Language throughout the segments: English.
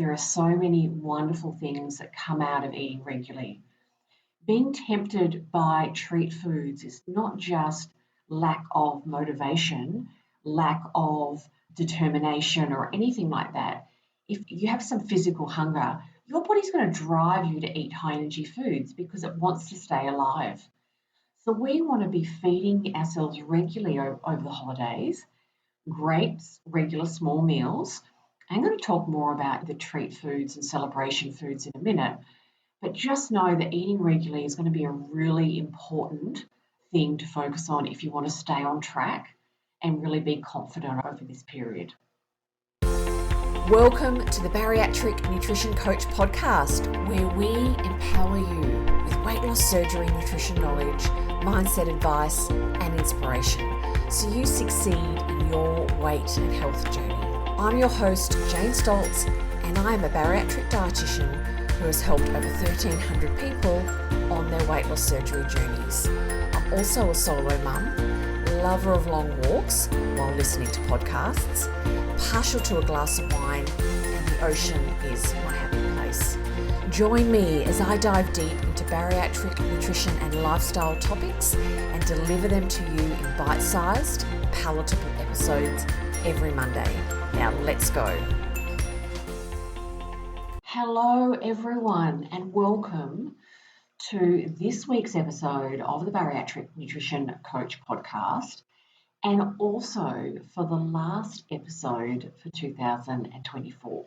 There are so many wonderful things that come out of eating regularly. Being tempted by treat foods is not just lack of motivation, lack of determination, or anything like that. If you have some physical hunger, your body's going to drive you to eat high energy foods because it wants to stay alive. So we want to be feeding ourselves regularly over the holidays, great regular small meals. I'm going to talk more about the treat foods and celebration foods in a minute, but just know that eating regularly is going to be a really important thing to focus on if you want to stay on track and really be confident over this period. Welcome to the Bariatric Nutrition Coach podcast, where we empower you with weight loss surgery, nutrition knowledge, mindset advice, and inspiration so you succeed in your weight and health journey. I'm your host, Jane Stoltz, and I am a bariatric dietitian who has helped over 1,300 people on their weight loss surgery journeys. I'm also a solo mum, lover of long walks while listening to podcasts, partial to a glass of wine, and the ocean is my happy place. Join me as I dive deep into bariatric nutrition and lifestyle topics and deliver them to you in bite-sized, palatable episodes every Monday. Now let's go. Hello everyone and welcome to this week's episode of the Bariatric Nutrition Coach podcast, and also for the last episode for 2024.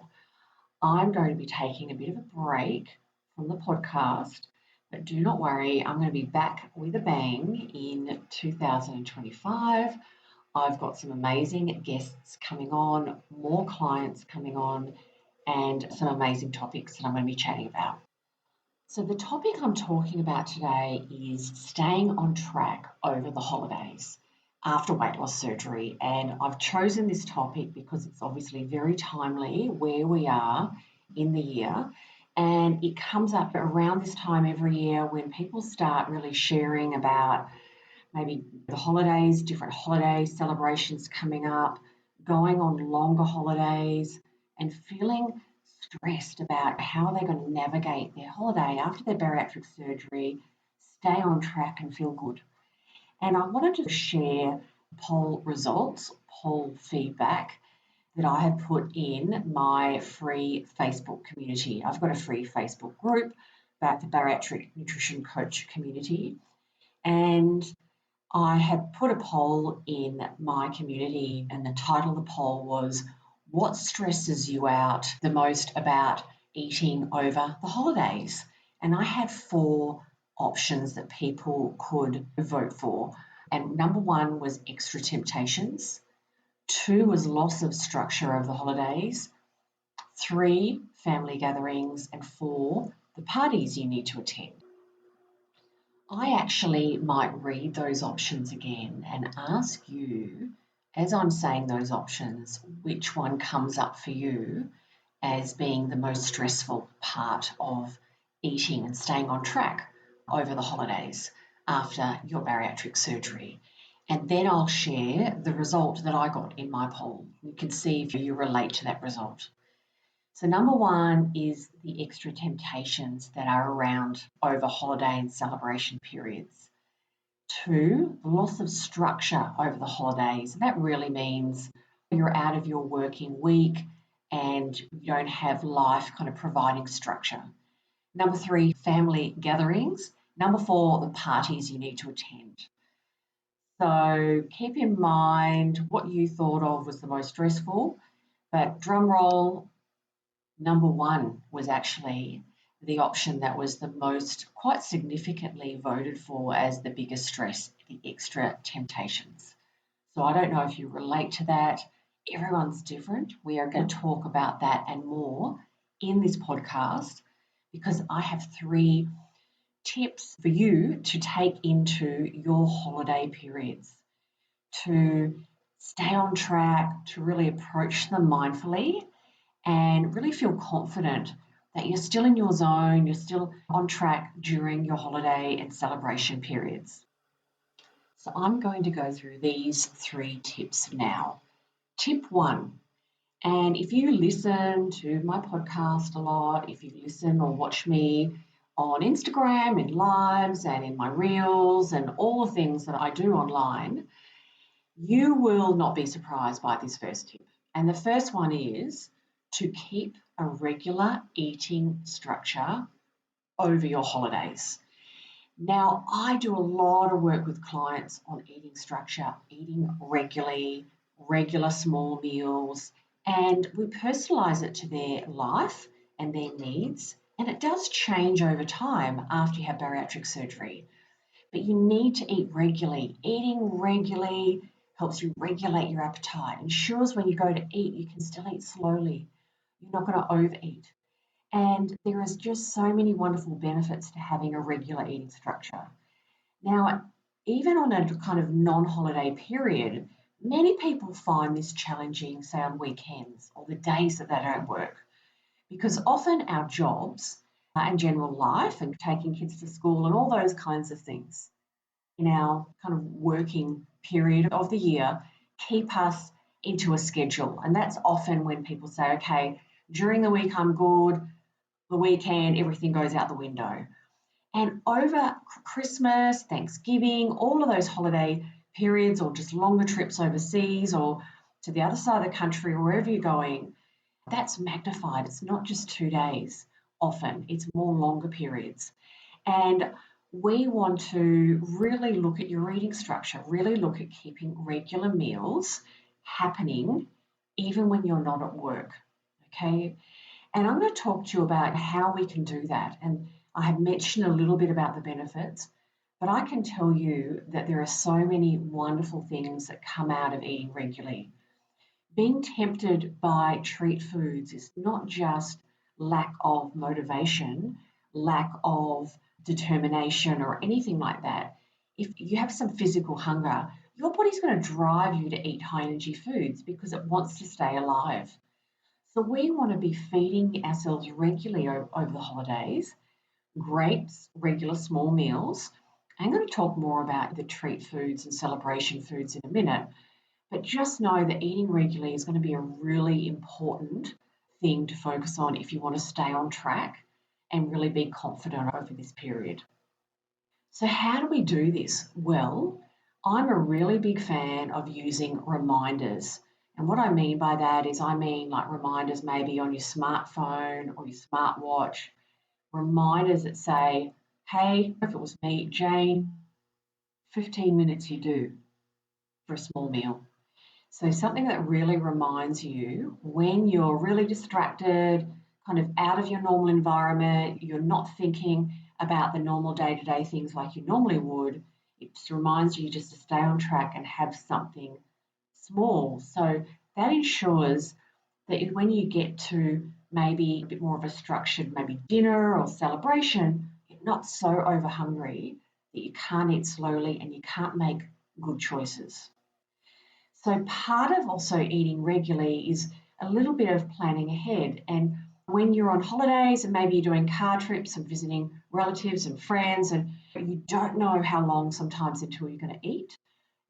I'm going to be taking a bit of a break from the podcast, but do not worry, I'm going to be back with a bang in 2025. I've got some amazing guests coming on, more clients coming on, and some amazing topics that I'm going to be chatting about. So the topic I'm talking about today is staying on track over the holidays after weight loss surgery. And I've chosen this topic because it's obviously very timely where we are in the year. And it comes up around this time every year when people start really sharing about maybe the holidays, different holiday celebrations coming up, going on longer holidays, and feeling stressed about how they're going to navigate their holiday after their bariatric surgery, stay on track and feel good. And I wanted to share poll results, poll feedback that I have put in my free Facebook community. I've got a free Facebook group about the Bariatric Nutrition Coach community, and I have put a poll in my community, and the title of the poll was, what stresses you out the most about eating over the holidays? And I had 4 options that people could vote for. And number 1 was extra temptations. 2 was loss of structure over the holidays. 3, family gatherings. And 4, the parties you need to attend. I actually might read those options again and ask you, as I'm saying those options, which one comes up for you as being the most stressful part of eating and staying on track over the holidays after your bariatric surgery. And then I'll share the result that I got in my poll. You can see if you relate to that result. So number 1 is the extra temptations that are around over holiday and celebration periods. 2, loss of structure over the holidays. That really means you're out of your working week and you don't have life kind of providing structure. Number 3, family gatherings. Number 4, the parties you need to attend. So keep in mind what you thought of was the most stressful, but drum roll, number 1 was actually the option that was the most, quite significantly voted for as the biggest stress, the extra temptations. So I don't know if you relate to that. Everyone's different. We are going to talk about that and more in this podcast because I have 3 tips for you to take into your holiday periods to stay on track, to really approach them mindfully and really feel confident that you're still in your zone, you're still on track during your holiday and celebration periods. So I'm going to go through these 3 tips now. Tip 1, And if you listen to my podcast a lot, if you listen or watch me on Instagram, in lives and in my reels and all the things that I do online, you will not be surprised by this first tip. And the first one is to keep a regular eating structure over your holidays. Now, I do a lot of work with clients on eating structure, eating regularly, regular small meals, and we personalize it to their life and their needs. And it does change over time after you have bariatric surgery. But you need to eat regularly. Eating regularly helps you regulate your appetite, ensures when you go to eat, you can still eat slowly. You're not going to overeat. And there is just so many wonderful benefits to having a regular eating structure. Now, even on a kind of non-holiday period, many people find this challenging, say on weekends or the days that they don't work, because often our jobs and general life and taking kids to school and all those kinds of things in our kind of working period of the year keep us into a schedule. And that's often when people say, okay, during the week I'm good, the weekend everything goes out the window. And over Christmas, Thanksgiving, all of those holiday periods or just longer trips overseas or to the other side of the country or wherever you're going, that's magnified. It's not just 2 days often, it's more longer periods. And we want to really look at your eating structure, really look at keeping regular meals happening even when you're not at work. Okay. And I'm going to talk to you about how we can do that. And I have mentioned a little bit about the benefits, but I can tell you that there are so many wonderful things that come out of eating regularly. Being tempted by treat foods is not just lack of motivation, lack of determination, or anything like that. If you have some physical hunger, your body's going to drive you to eat high energy foods because it wants to stay alive. So we want to be feeding ourselves regularly over the holidays, grapes, regular small meals. I'm going to talk more about the treat foods and celebration foods in a minute, but just know that eating regularly is going to be a really important thing to focus on if you want to stay on track and really be confident over this period. So how do we do this? Well, I'm a really big fan of using reminders. And what I mean by that is I mean like reminders maybe on your smartphone or your smartwatch, reminders that say, hey, if it was me, Jane, 15 minutes you do for a small meal. So something that really reminds you when you're really distracted, kind of out of your normal environment, you're not thinking about the normal day-to-day things like you normally would. It just reminds you just to stay on track and have something small. So that ensures that when you get to maybe a bit more of a structured maybe dinner or celebration, you're not so over hungry that you can't eat slowly and you can't make good choices. So part of also eating regularly is a little bit of planning ahead. And when you're on holidays and maybe you're doing car trips and visiting relatives and friends, and you don't know how long sometimes until you're going to eat,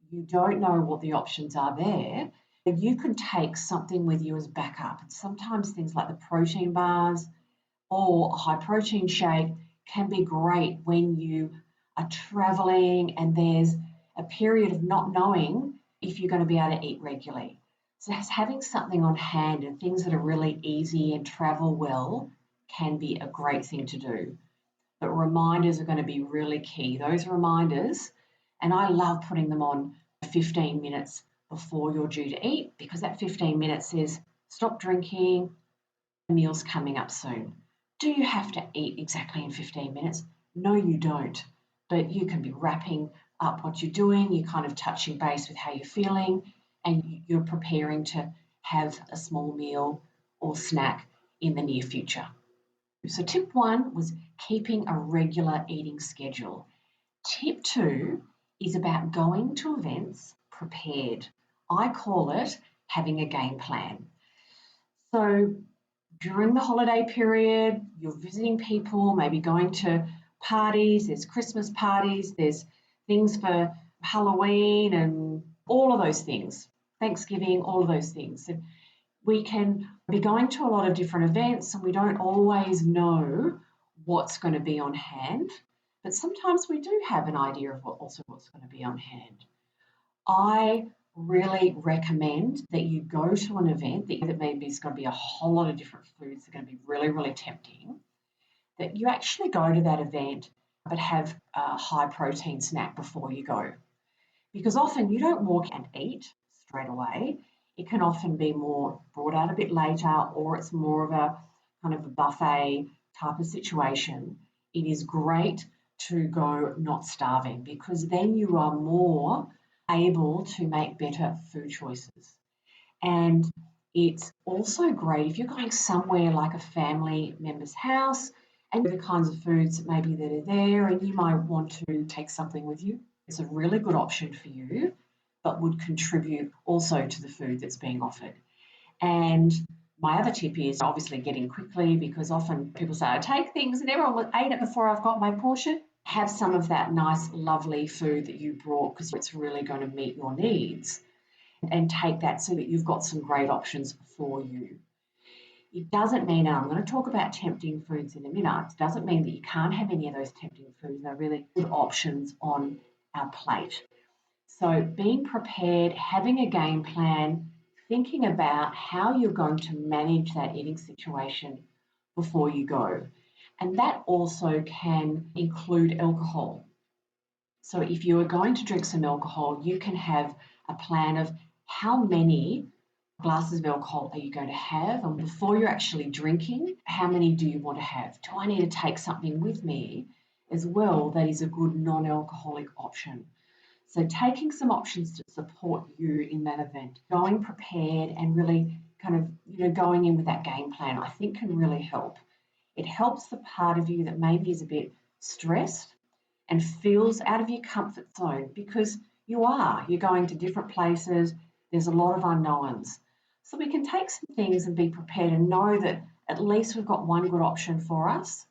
you don't know what the options are there, you can take something with you as backup. And sometimes things like the protein bars or a high protein shake can be great when you are traveling and there's a period of not knowing if you're going to be able to eat regularly. So having something on hand and things that are really easy and travel well can be a great thing to do. But reminders are going to be really key. Those reminders, and I love putting them on 15 minutes before you're due to eat because that 15 minutes says, stop drinking, the meal's coming up soon. Do you have to eat exactly in 15 minutes? No, you don't. But you can be wrapping up what you're doing, you're kind of touching base with how you're feeling, and you're preparing to have a small meal or snack in the near future. So tip 1 was keeping a regular eating schedule. Tip 2 is about going to events prepared. I call it having a game plan. So during the holiday period, you're visiting people, maybe going to parties, there's Christmas parties, there's things for Halloween and all of those things, Thanksgiving, all of those things. And We can be going to a lot of different events and we don't always know what's going to be on hand, but sometimes we do have an idea of what's going to be on hand. I really recommend that you go to an event that maybe is going to be a whole lot of different foods that are going to be really, really tempting, that you actually go to that event but have a high protein snack before you go. Because often you don't walk and eat straight away. It can often be more brought out a bit later, or it's more of a kind of a buffet type of situation. It is great to go not starving because then you are more able to make better food choices. And it's also great if you're going somewhere like a family member's house and the kinds of foods maybe that are there and you might want to take something with you. It's a really good option for you, but would contribute also to the food that's being offered. And my other tip is obviously get in quickly because often people say, I take things and everyone ate it before I've got my portion. Have some of that nice, lovely food that you brought because it's really going to meet your needs and take that so that you've got some great options for you. It doesn't mean, and I'm going to talk about tempting foods in a minute, it doesn't mean that you can't have any of those tempting foods. They're really good options on our plate. So being prepared, having a game plan, thinking about how you're going to manage that eating situation before you go. And that also can include alcohol. So if you are going to drink some alcohol, you can have a plan of how many glasses of alcohol are you going to have, and before you're actually drinking, how many do you want to have? Do I need to take something with me as well that is a good non-alcoholic option? So taking some options to support you in that event, going prepared and really kind of, going in with that game plan, I think can really help. It helps the part of you that maybe is a bit stressed and feels out of your comfort zone because you're going to different places. There's a lot of unknowns. So we can take some things and be prepared and know that at least we've got one good option for us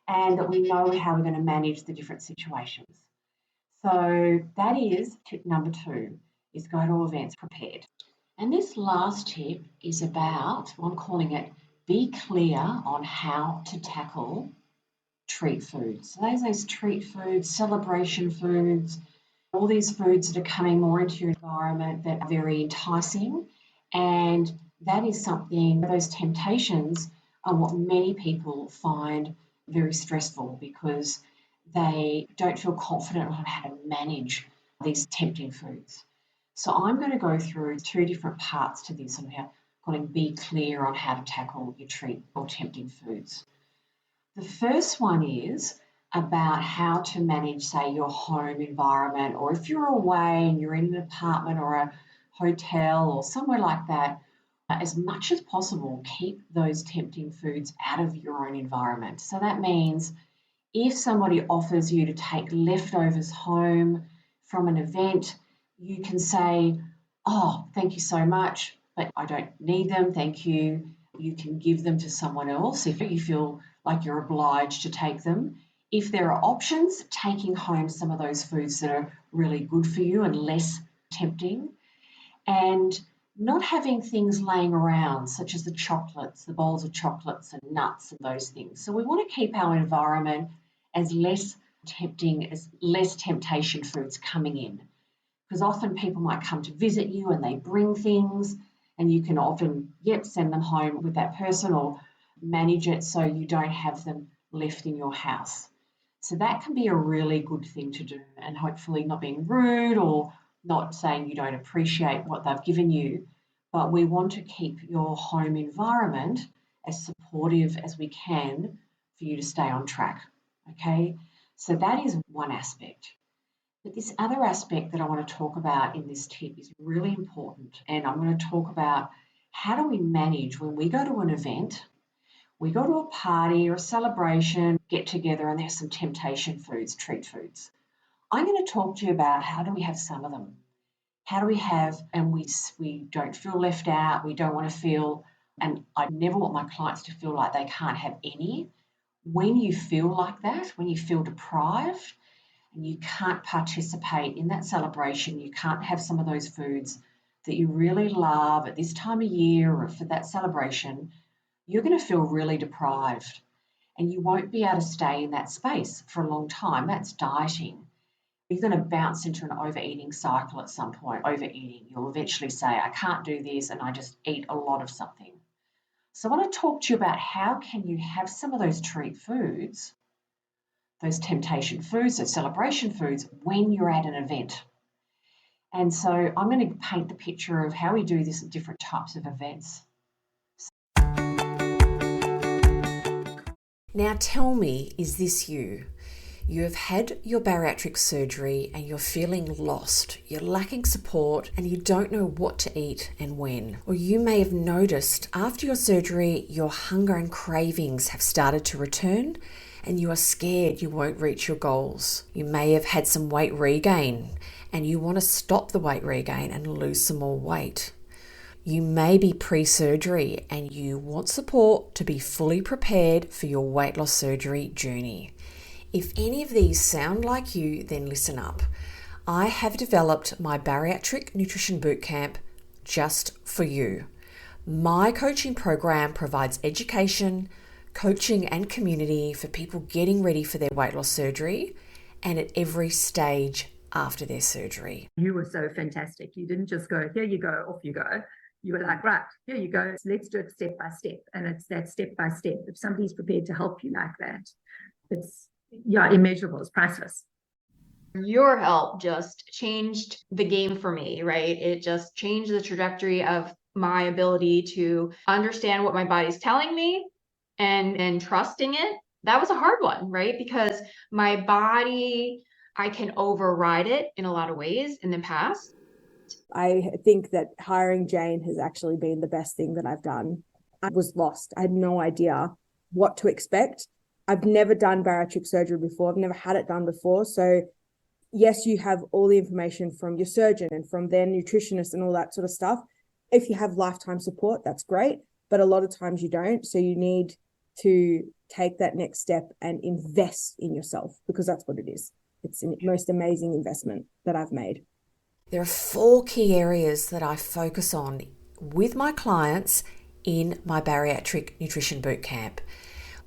and that we know how we're going to manage the different situations. So that is tip number 2, is go to events prepared. And this last tip is about, I'm calling it, be clear on how to tackle treat foods. So those treat foods, celebration foods, all these foods that are coming more into your environment that are very enticing. And that is something, those temptations are what many people find very stressful because they don't feel confident on how to manage these tempting foods. So I'm going to go through 2 different parts to this on how calling be clear on how to tackle your treat or tempting foods. The first one is about how to manage, say, your home environment, or if you're away and you're in an apartment or a hotel or somewhere like that, as much as possible, keep those tempting foods out of your own environment. So that means if somebody offers you to take leftovers home from an event, you can say, oh, thank you so much, but I don't need them, thank you. You can give them to someone else if you feel like you're obliged to take them. If there are options, taking home some of those foods that are really good for you and less tempting, and not having things laying around such as the chocolates, the bowls of chocolates and nuts and those things. So we want to keep our environment as less tempting, as less temptation foods coming in. Because often people might come to visit you and they bring things and you can often, send them home with that person or manage it so you don't have them left in your house. So that can be a really good thing to do, and hopefully not being rude or not saying you don't appreciate what they've given you, but we want to keep your home environment as supportive as we can for you to stay on track, okay? So that is one aspect. But this other aspect that I want to talk about in this tip is really important, and I'm going to talk about how do we manage when we go to an event, we go to a party or a celebration, get together, and there's some temptation foods, treat foods. I'm going to talk to you about how do we have some of them. How do we have, and we don't feel left out, we don't want to feel, and I never want my clients to feel like they can't have any. When you feel like that, when you feel deprived, and you can't participate in that celebration, you can't have some of those foods, that you really love at this time of year or for that celebration, you're going to feel really deprived and you won't be able to stay in that space for a long time. That's dieting. You're going to bounce into an overeating cycle at some point. Overeating, you'll eventually say, I can't do this, and I just eat a lot of something. So I want to talk to you about how can you have some of those treat foods, those temptation foods, those celebration foods when you're at an event. And so I'm going to paint the picture of how we do this at different types of events. Now tell me, is this you? You have had your bariatric surgery and you're feeling lost, you're lacking support and you don't know what to eat and when. Or you may have noticed after your surgery, your hunger and cravings have started to return and you are scared you won't reach your goals. You may have had some weight regain and you want to stop the weight regain and lose some more weight. You may be pre-surgery and you want support to be fully prepared for your weight loss surgery journey. If any of these sound like you, then listen up. I have developed my Bariatric Nutrition Bootcamp just for you. My coaching program provides education, coaching and community for people getting ready for their weight loss surgery and at every stage after their surgery. You were so fantastic. You didn't just go, here you go, off you go. You were like, right, here you go. Let's do it step by step. And it's that step by step. If somebody's prepared to help you like that, it's immeasurable. It's priceless. Your help just changed the game for me, right? It just changed the trajectory of my ability to understand what my body's telling me and trusting it. That was a hard one, right? Because my body, I can override it in a lot of ways in the past. I think that hiring Jane has actually been the best thing that I've done. I was lost. I had no idea what to expect. I've never done bariatric surgery before. I've never had it done before. So yes, you have all the information from your surgeon and from their nutritionist and all that sort of stuff. If you have lifetime support, that's great. But a lot of times you don't. So you need to take that next step and invest in yourself because that's what it is. It's the most amazing investment that I've made. There are 4 key areas that I focus on with my clients in my Bariatric Nutrition Bootcamp.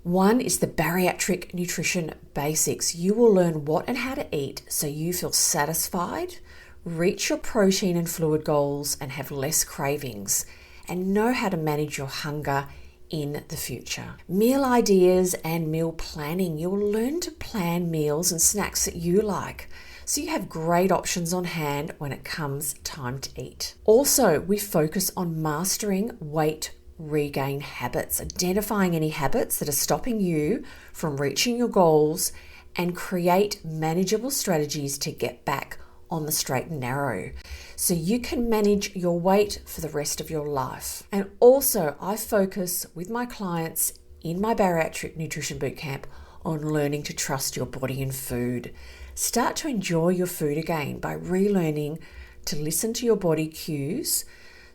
One is the bariatric nutrition basics. You will learn what and how to eat so you feel satisfied, reach your protein and fluid goals and have less cravings, and know how to manage your hunger in the future. Meal ideas and meal planning. You will learn to plan meals and snacks that you like, so you have great options on hand when it comes time to eat. Also, we focus on mastering weight regain habits, identifying any habits that are stopping you from reaching your goals and create manageable strategies to get back on the straight and narrow so you can manage your weight for the rest of your life. And also, I focus with my clients in my Bariatric Nutrition Bootcamp on learning to trust your body and food. Start to enjoy your food again by relearning to listen to your body cues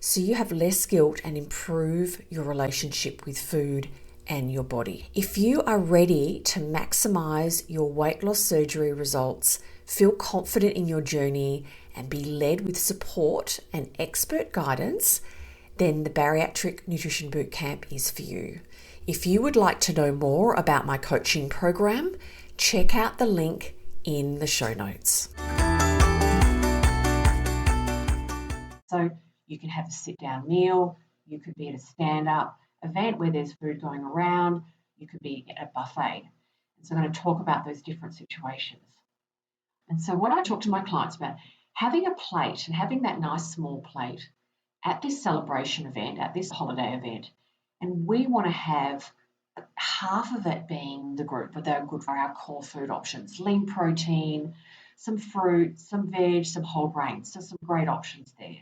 so you have less guilt and improve your relationship with food and your body. If you are ready to maximize your weight loss surgery results, feel confident in your journey and be led with support and expert guidance, then the Bariatric Nutrition Bootcamp is for you. If you would like to know more about my coaching program, check out the link in the show notes. So you can have a sit-down meal, you could be at a stand-up event where there's food going around, you could be at a buffet. And so I'm going to talk about those different situations. And so when I talk to my clients about having a plate and having that nice small plate at this celebration event, at this holiday event, and we want to have half of it being the group, but they're good for our core food options, lean protein, some fruit, some veg, some whole grains, so some great options there.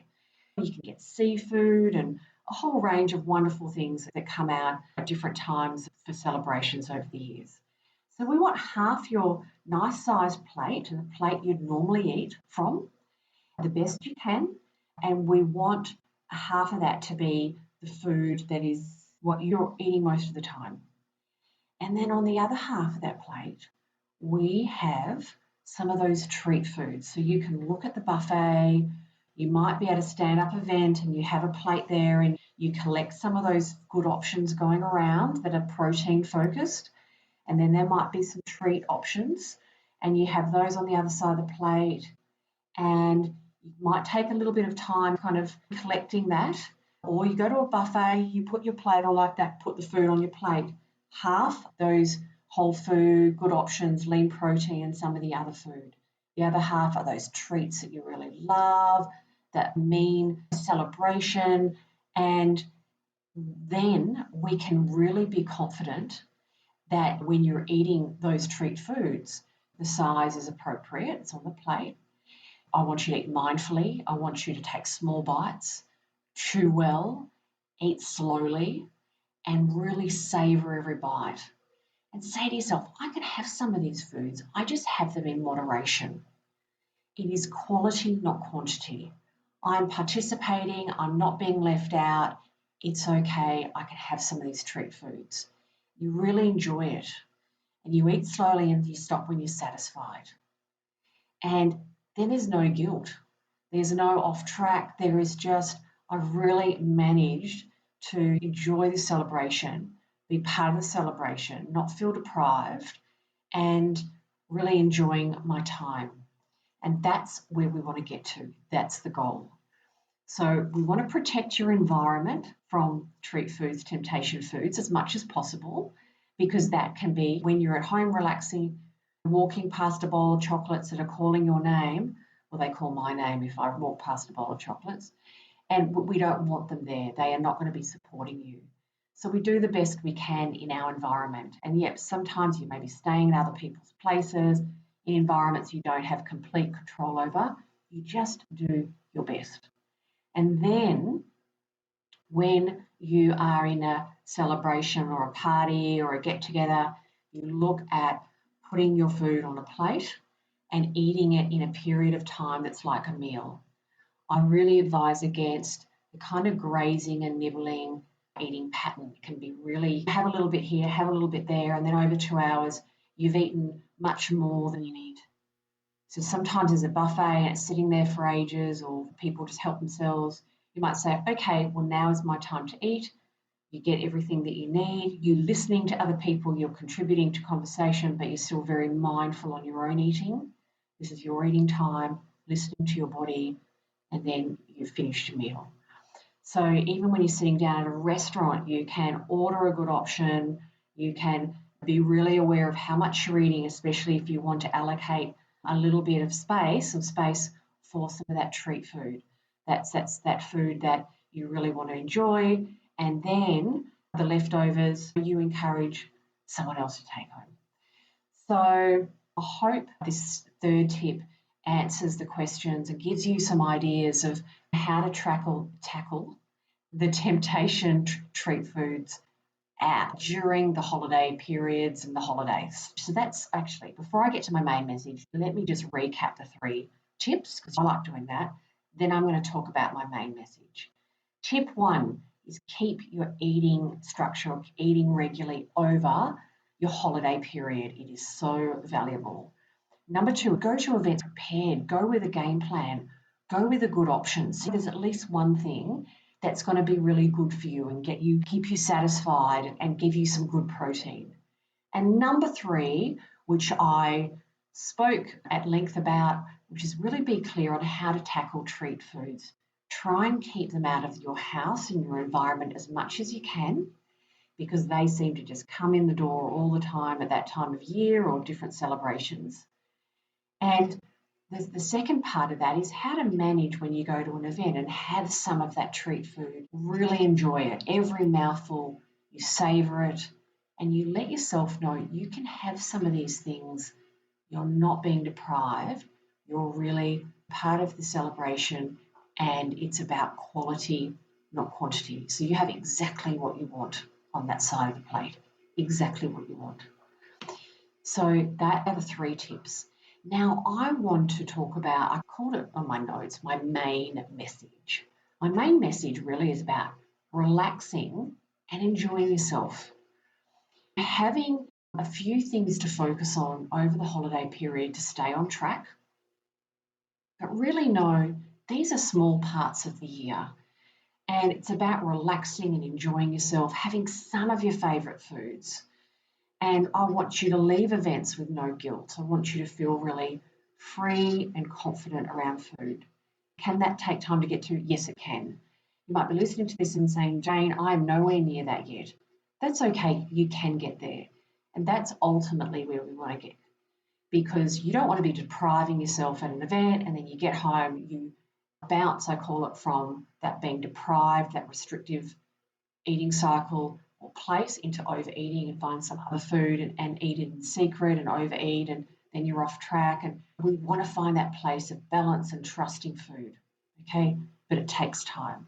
You can get seafood and a whole range of wonderful things that come out at different times for celebrations over the years. So we want half your nice sized plate, the plate you'd normally eat from, the best you can, and we want half of that to be the food that is what you're eating most of the time. And then on the other half of that plate, we have some of those treat foods. So you can look at the buffet, You might be at a stand-up event and you have a plate there and you collect some of those good options going around that are protein focused. And then there might be some treat options and you have those on the other side of the plate. And you might take a little bit of time kind of collecting that. Or you go to a buffet, you put your plate all like that, put the food on your plate. Half those whole food, good options, lean protein, and some of the other food. The other half are those treats that you really love, that mean celebration. And then we can really be confident that when you're eating those treat foods, the size is appropriate, it's on the plate. I want you to eat mindfully. I want you to take small bites, chew well, eat slowly, and really savor every bite. And say to yourself, I can have some of these foods, I just have them in moderation. It is quality, not quantity. I'm participating, I'm not being left out. It's okay, I can have some of these treat foods. You really enjoy it. And you eat slowly and you stop when you're satisfied. And then there's no guilt. There's no off track. There is just, I've really managed to enjoy the celebration, be part of the celebration, not feel deprived, and really enjoying my time. And that's where we want to get to. That's the goal. So we want to protect your environment from treat foods, temptation foods as much as possible, because that can be when you're at home relaxing, walking past a bowl of chocolates that are calling your name, or they call my name if I walk past a bowl of chocolates, and we don't want them there. They are not going to be supporting you. So we do the best we can in our environment. And yep, sometimes you may be staying in other people's places, in environments you don't have complete control over. You just do your best. And then when you are in a celebration or a party or a get together, you look at putting your food on a plate and eating it in a period of time that's like a meal. I really advise against the kind of grazing and nibbling eating pattern. It can be really have a little bit here, have a little bit there, and then over 2 hours, you've eaten much more than you need. So sometimes there's a buffet and it's sitting there for ages, or people just help themselves. You might say, okay, well, now is my time to eat. You get everything that you need. You're listening to other people, you're contributing to conversation, but you're still very mindful on your own eating. This is your eating time, listening to your body, and then you've finished your meal. So even when you're sitting down at a restaurant, you can order a good option. You can be really aware of how much you're eating, especially if you want to allocate a little bit of space for some of that treat food. That's that food that you really want to enjoy. And then the leftovers, you encourage someone else to take home. So I hope this third tip answers the questions and gives you some ideas of how to tackle the temptation treat foods during the holiday periods and the holidays. So that's actually, before I get to my main message, let me just recap the 3 tips because I like doing that. Then I'm going to talk about my main message. Tip 1 is keep your eating structure, eating regularly over your holiday period. It is so valuable. Number 2, go to events prepared. Go with a game plan. Go with a good option. So there's at least one thing that's going to be really good for you and keep you satisfied and give you some good protein. And number 3, which I spoke at length about, which is really be clear on how to tackle treat foods. Try and keep them out of your house and your environment as much as you can, because they seem to just come in the door all the time at that time of year or different celebrations. And the second part of that is how to manage when you go to an event and have some of that treat food. Really enjoy it. Every mouthful, you savor it, and you let yourself know you can have some of these things. You're not being deprived. You're really part of the celebration, and it's about quality, not quantity. So you have exactly what you want on that side of the plate. Exactly what you want. So that are the 3 tips. Now I want to talk about, I called it on my notes, my main message. My main message really is about relaxing and enjoying yourself. Having a few things to focus on over the holiday period to stay on track, but really know these are small parts of the year. And it's about relaxing and enjoying yourself, having some of your favourite foods. And I want you to leave events with no guilt. I want you to feel really free and confident around food. Can that take time to get to? Yes, it can. You might be listening to this and saying, Jane, I am nowhere near that yet. That's okay. You can get there. And that's ultimately where we want to get, because you don't want to be depriving yourself at an event and then you get home, you bounce, I call it, from that being deprived, that restrictive eating cycle or place into overeating and find some other food and eat it in secret and overeat, and then you're off track. And we want to find that place of balance and trusting food, okay? But it takes time.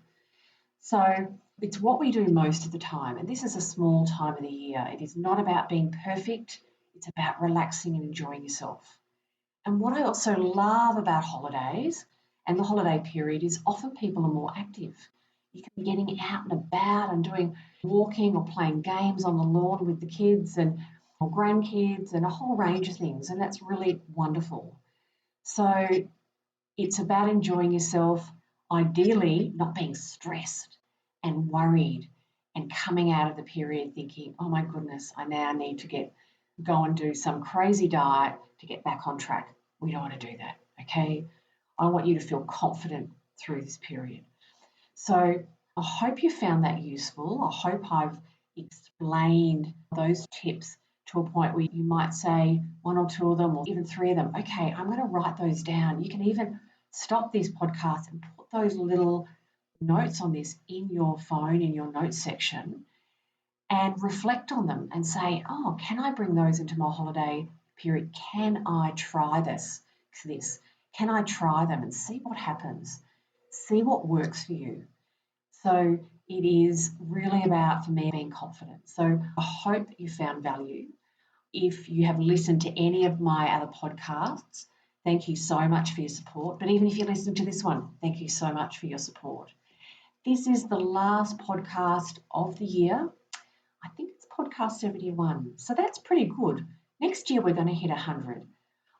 So it's what we do most of the time, and this is a small time of the year. It is not about being perfect. It's about relaxing and enjoying yourself. And what I also love about holidays and the holiday period is often people are more active. You can be getting out and about and doing walking or playing games on the lawn with the kids and or grandkids and a whole range of things, and that's really wonderful. So it's about enjoying yourself, ideally not being stressed and worried and coming out of the period thinking, oh my goodness, I now need to go and do some crazy diet to get back on track. We don't want to do that, okay? I want you to feel confident through this period. So I hope you found that useful. I hope I've explained those tips to a point where you might say one or two of them or even three of them. Okay, I'm going to write those down. You can even stop these podcasts and put those little notes on this in your phone, in your notes section, and reflect on them and say, oh, can I bring those into my holiday period? Can I try this? Can I try them and see what happens? See what works for you. So it is really about, for me, being confident. So I hope you found value. If you have listened to any of my other podcasts, thank you so much for your support. But even if you listen to this one, thank you so much for your support. This is the last podcast of the year. I think it's podcast 71. So that's pretty good. Next year, we're going to hit 100.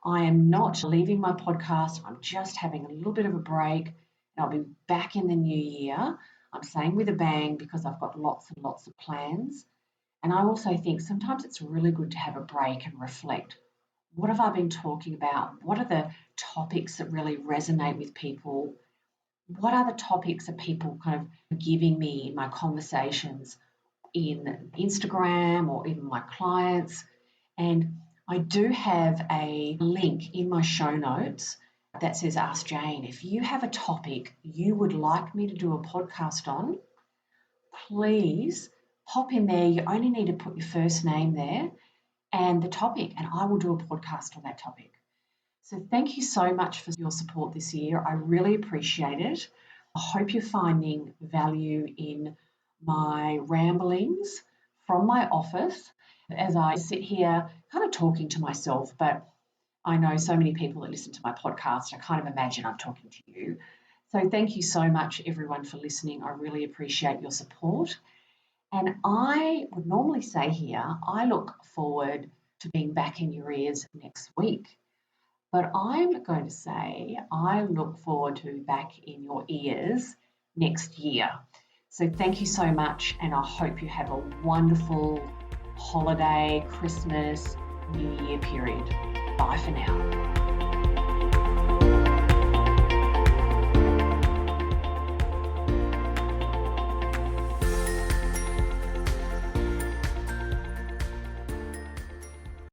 I am not leaving my podcast. I'm just having a little bit of a break, and I'll be back in the new year. I'm saying with a bang because I've got lots and lots of plans. And I also think sometimes it's really good to have a break and reflect. What have I been talking about? What are the topics that really resonate with people? What are the topics that people kind of giving me in my conversations in Instagram or even my clients? And I do have a link in my show notes that says Ask Jane. If you have a topic you would like me to do a podcast on, please pop in there. You only need to put your first name there and the topic, and I will do a podcast on that topic. So thank you so much for your support this year. I really appreciate it. I hope you're finding value in my ramblings from my office as I sit here kind of talking to myself, but I know so many people that listen to my podcast. I kind of imagine I'm talking to you. So thank you so much, everyone, for listening. I really appreciate your support. And I would normally say here, I look forward to being back in your ears next week. But I'm going to say I look forward to back in your ears next year. So thank you so much, and I hope you have a wonderful holiday, Christmas, New Year period. Bye for now.